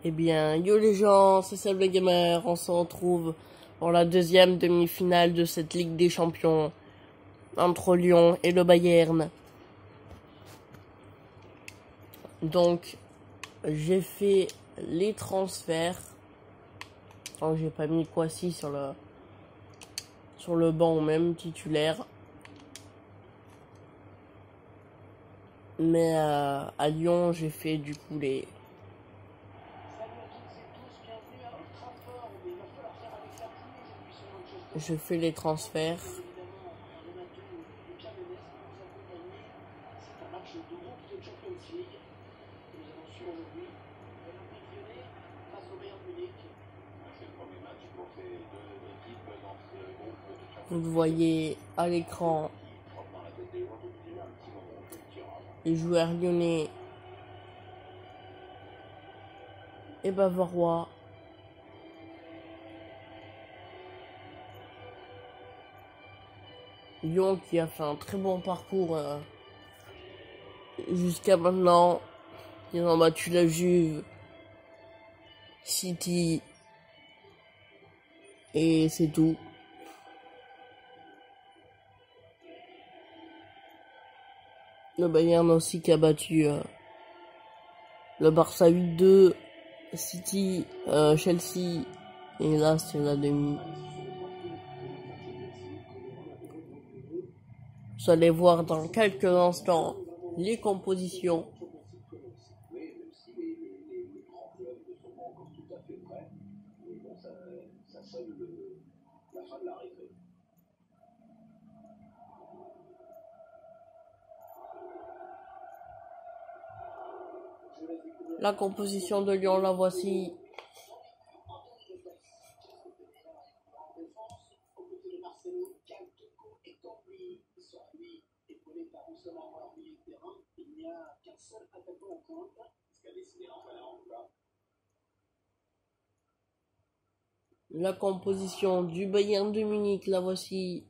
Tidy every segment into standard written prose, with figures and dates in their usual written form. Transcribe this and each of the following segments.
Eh bien, yo les gens, c'est Sable Gamer, on se retrouve pour la deuxième demi-finale de cette Ligue des Champions entre Lyon et le Bayern. Donc, j'ai fait les transferts. Oh, j'ai pas mis Kwasi sur le banc ou même titulaire. Mais à Lyon, j'ai fait du coup je fais les transferts. Vous voyez à l'écran les joueurs lyonnais et bavarois. Lyon qui a fait un très bon parcours jusqu'à maintenant. Ils ont battu la Juve, City et c'est tout. Le Bayern aussi qui a battu le Barça 8-2, City, Chelsea et là c'est la demi. Vous allez voir dans quelques instants les compositions. La composition de Lyon, la voici. La composition du Bayern de Munich, la voici.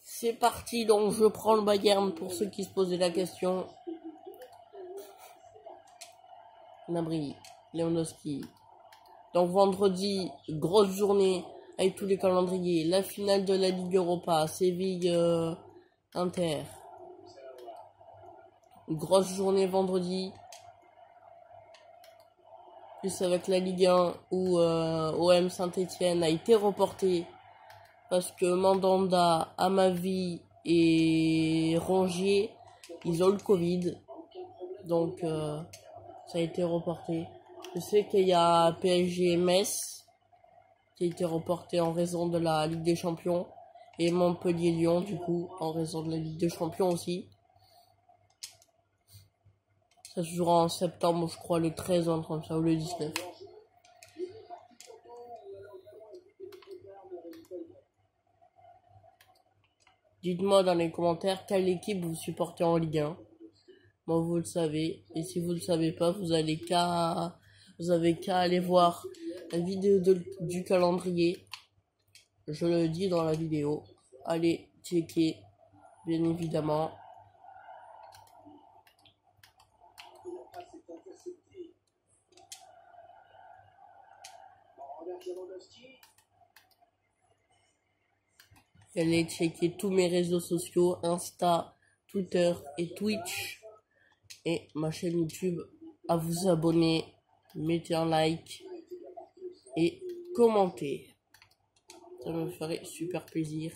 C'est parti, donc je prends le Bayern pour ceux qui se posaient la question. Gnabry, Lewandowski. Donc vendredi, grosse journée avec tous les calendriers. La finale de la Ligue Europa, Séville Inter. Grosse journée vendredi. Plus avec la Ligue 1 où OM Saint-Etienne a été reporté parce que Mandanda, Amavi et Rongier, ils ont le Covid. Donc ça a été reporté. Je sais qu'il y a PSG Metz qui a été reporté en raison de la Ligue des Champions et Montpellier-Lyon du coup en raison de la Ligue des Champions aussi. Ça se jouera en septembre, je crois le 13 comme ça ou le 19. Dites-moi dans les commentaires quelle équipe vous supportez en Ligue 1. Moi vous le savez. Et si vous le savez pas, vous avez qu'à aller voir la vidéo du calendrier. Je le dis dans la vidéo. Allez checker, bien évidemment. Allez checker tous mes réseaux sociaux, Insta, Twitter et Twitch. Et ma chaîne YouTube, à vous abonner, mettez un like et commentez. Ça me ferait super plaisir.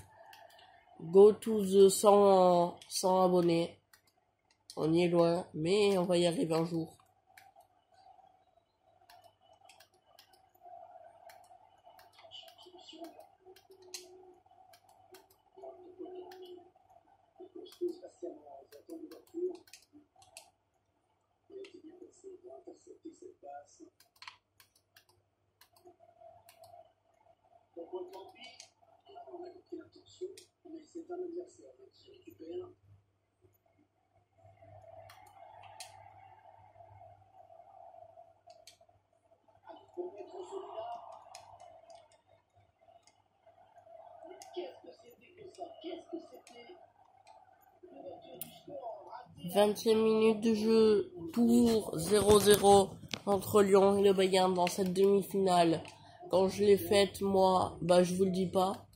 Go to the 100 abonnés. On y est loin, mais on va y arriver un jour. 20e minute de jeu pour 0-0 entre Lyon et le Bayern dans cette demi-finale. Quand je l'ai faite, moi, bah je vous le dis pas.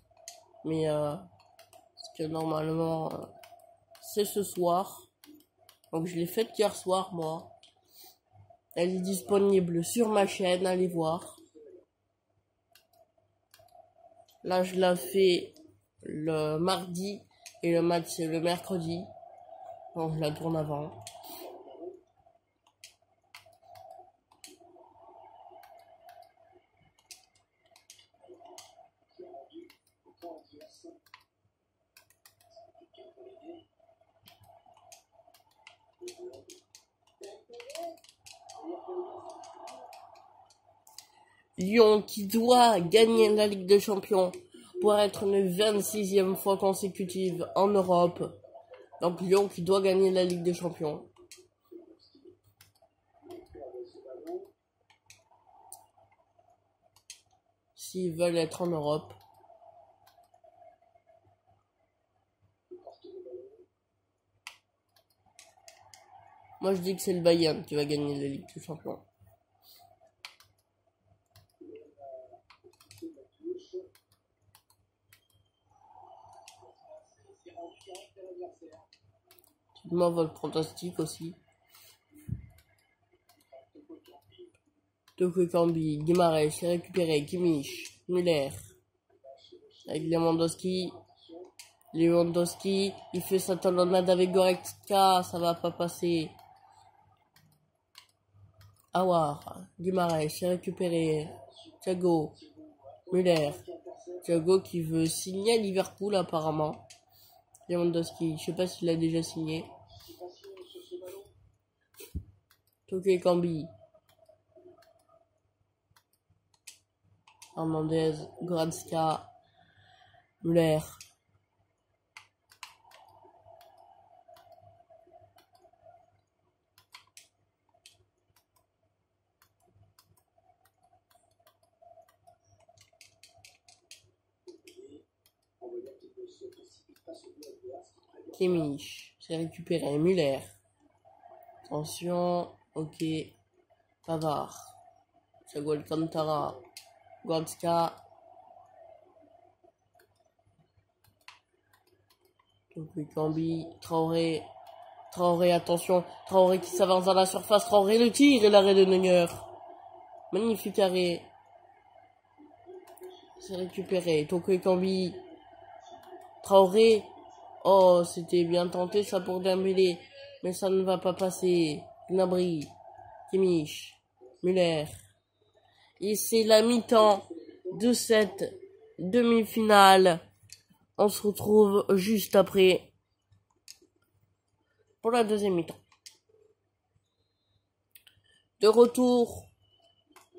Mais parce que normalement, c'est ce soir. Donc je l'ai faite hier soir, moi. Elle est disponible sur ma chaîne, allez voir. Là, je la fais le mardi et le match c'est le mercredi. Donc je la tourne avant. Lyon qui doit gagner la Ligue des Champions pour être une 26e fois consécutive en Europe. Donc Lyon qui doit gagner la Ligue des Champions. S'ils veulent être en Europe. Moi je dis que c'est le Bayern qui va gagner la Ligue des Champions. Dites-moi votre pronostic aussi. Toko Ekambi, Guimarães, c'est récupéré, Kimmich, Müller, avec Lewandowski. Lewandowski, il fait sa talonnade avec Goretzka, ça va pas passer. Aouar, Guimarães, c'est récupéré, Thiago, Müller, Thiago qui veut signer à Liverpool apparemment. Lewandowski, je sais pas s'il a déjà signé. Toko Ekambi. Hernandez, Goretzka, Müller. Kimmich, c'est récupéré, Müller. Attention, ok. Pavard. Thiago Alcantara. Goretzka. Ekambi, Traoré. Traoré, attention. Traoré qui s'avance dans la surface. Traoré le tir et l'arrêt de Neuer. Magnifique arrêt. C'est récupéré. Toko Ekambi. Traoré. Oh, c'était bien tenté ça pour Dembélé. Mais ça ne va pas passer. Gnabry. Kimmich. Müller. Et c'est la mi-temps de cette demi-finale. On se retrouve juste après pour la deuxième mi-temps. De retour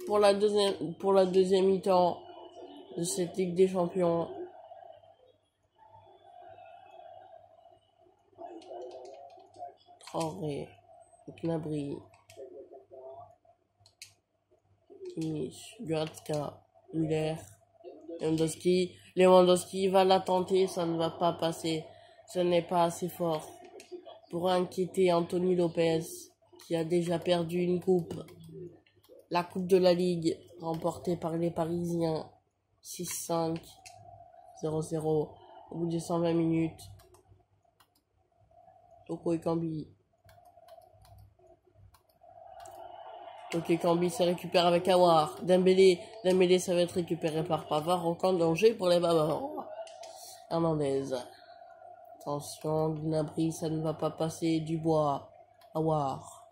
pour la deuxième mi-temps de cette Ligue des Champions. Traoré, Gnabry, Kimmich, Goretzka, Müller, Lewandowski va la tenter, ça ne va pas passer. Ce n'est pas assez fort pour inquiéter Anthony Lopez qui a déjà perdu une coupe. La coupe de la Ligue remportée par les Parisiens 6-5, 0-0 au bout de 120 minutes. Toko Ekambi. Toko Ekambi se récupère avec Aouar. Dembélé ça va être récupéré par Pavard. Aucun danger pour les Bavarois. Hernandez. Attention, Gnabry, ça ne va pas passer. Dubois. Aouar.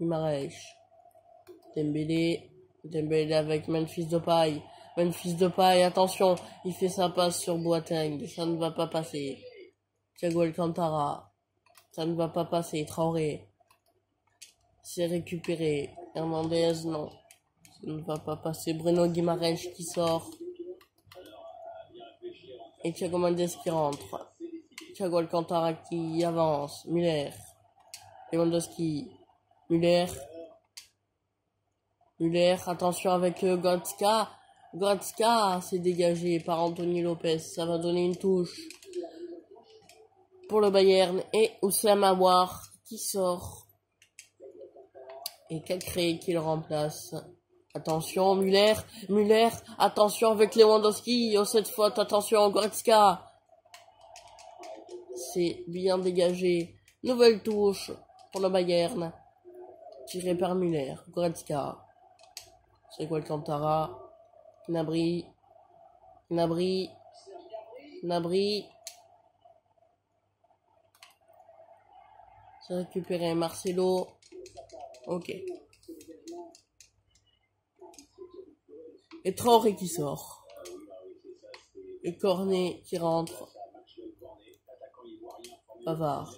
Guimarães. Dembélé avec Memphis Depay. Memphis Depay, attention, il fait sa passe sur Boateng. Ça ne va pas passer. Thiago Alcantara. Ça ne va pas passer. Traoré. C'est récupéré. Hernandez, non. Ça ne va pas passer. Bruno Guimarães qui sort. Et Thiago Mendes qui rentre. Thiago Alcantara qui avance. Müller. Lewandowski. Müller, attention avec Goretzka. Goretzka s'est dégagé par Anthony Lopez. Ça va donner une touche pour le Bayern. Et Oussama Aouar qui sort. Et Cacré qui le remplace. Attention, Müller, attention avec Lewandowski, oh, cette fois, attention, Goretzka. C'est bien dégagé. Nouvelle touche pour le Bayern. Tiré par Müller, Goretzka. C'est quoi le Alcantara? Gnabry. C'est récupéré, Marcelo. Ok. Et Traoré qui sort. Et Cornet qui rentre. Pavard.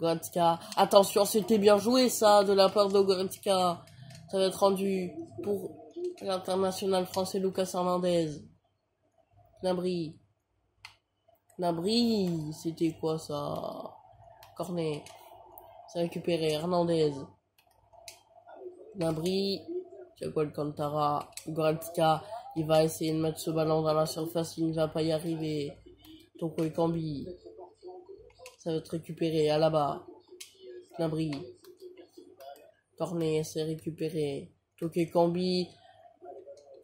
Goretzka. Attention, c'était bien joué ça de la part de Goretzka. Ça va être rendu pour l'international français Lucas Hernandez. Gnabry, c'était quoi ça? Cornet. C'est récupéré. Hernandez. Gnabry. C'est quoi le Alcantara? Goretzka. Il va essayer de mettre ce ballon dans la surface. Il ne va pas y arriver. Toko Ekambi. Ça va être récupéré. Alaba. Gnabry. Cornet. C'est récupéré. Toko Ekambi.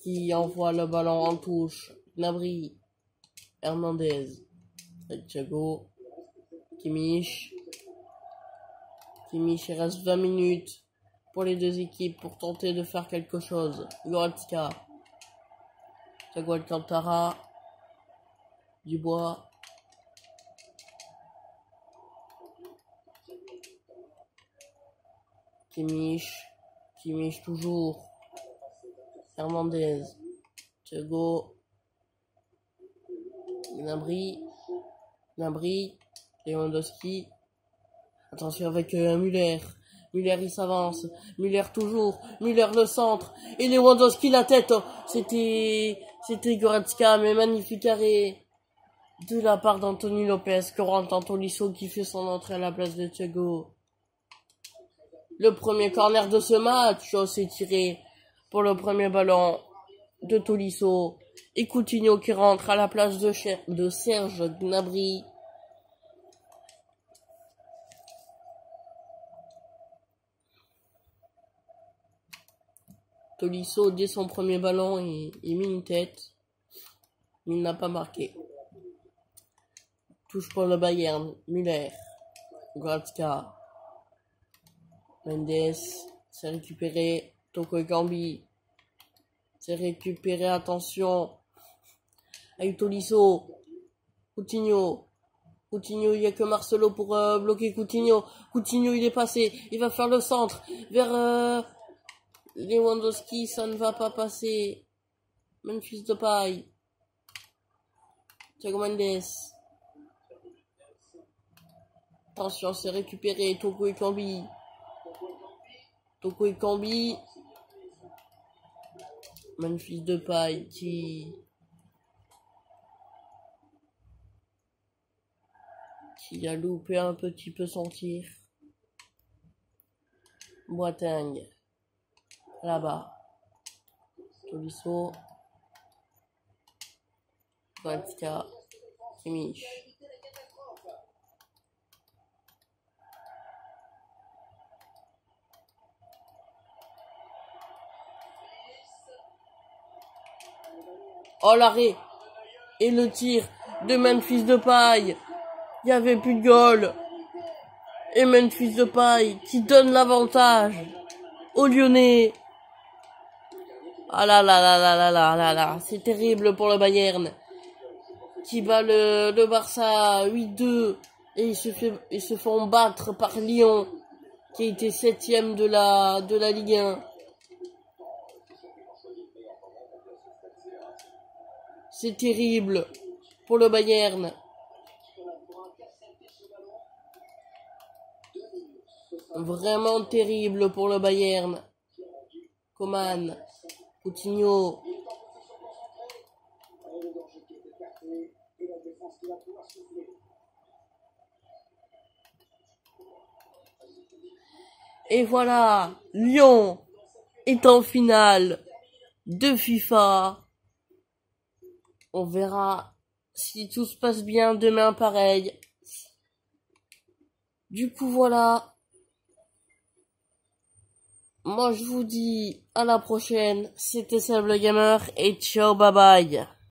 Qui envoie le ballon en touche. Gnabry. Hernandez. Thiago. Kimmich. Il reste 20 minutes pour les deux équipes pour tenter de faire quelque chose. Goretzka. Thiago Alcantara. Dubois. Kimmich toujours. Hernandez. Thiago. Gnabry. Lewandowski. Attention avec Müller. Müller il s'avance. Müller toujours. Müller le centre. Et Lewandowski la tête. C'était Goretzka, mais magnifique arrêt de la part d'Anthony Lopez. Corentin Tolisso qui fait son entrée à la place de Thiago. Le premier corner de ce match. C'est tiré pour le premier ballon de Tolisso. Et Coutinho qui rentre à la place de Serge Gnabry. Tolisso, dès son premier ballon, il mit une tête. Il n'a pas marqué. Touche pour le Bayern. Müller. Goretzka. Mendes. C'est récupéré. Toko Ekambi. C'est récupéré. Attention. Avec Tolisso. Coutinho. Il n'y a que Marcelo pour bloquer Coutinho. Coutinho, il est passé. Il va faire le centre. Vers... Lewandowski, ça ne va pas passer. Memphis Depay. Thiago Mendes. Attention, c'est récupéré. Toko Ekambi. Memphis Depay qui a loupé un petit peu son tir. Boateng. Là-bas. Tolisso. Goretzka. Kimmich. Oh l'arrêt. Et le tir de Memphis Depay. Il n'y avait plus de goal. Et Memphis Depay qui donne l'avantage aux Lyonnais. Ah là, c'est terrible pour le Bayern qui bat le Barça 8-2 et ils se font battre par Lyon qui était 7e de la Ligue 1. C'est terrible pour le Bayern. Vraiment terrible pour le Bayern. Coman. Coutinho. Et voilà, Lyon est en finale de FIFA. On verra si tout se passe bien demain pareil. Du coup, voilà. Moi, je vous dis à la prochaine. C'était Sable Gamer et ciao, bye bye.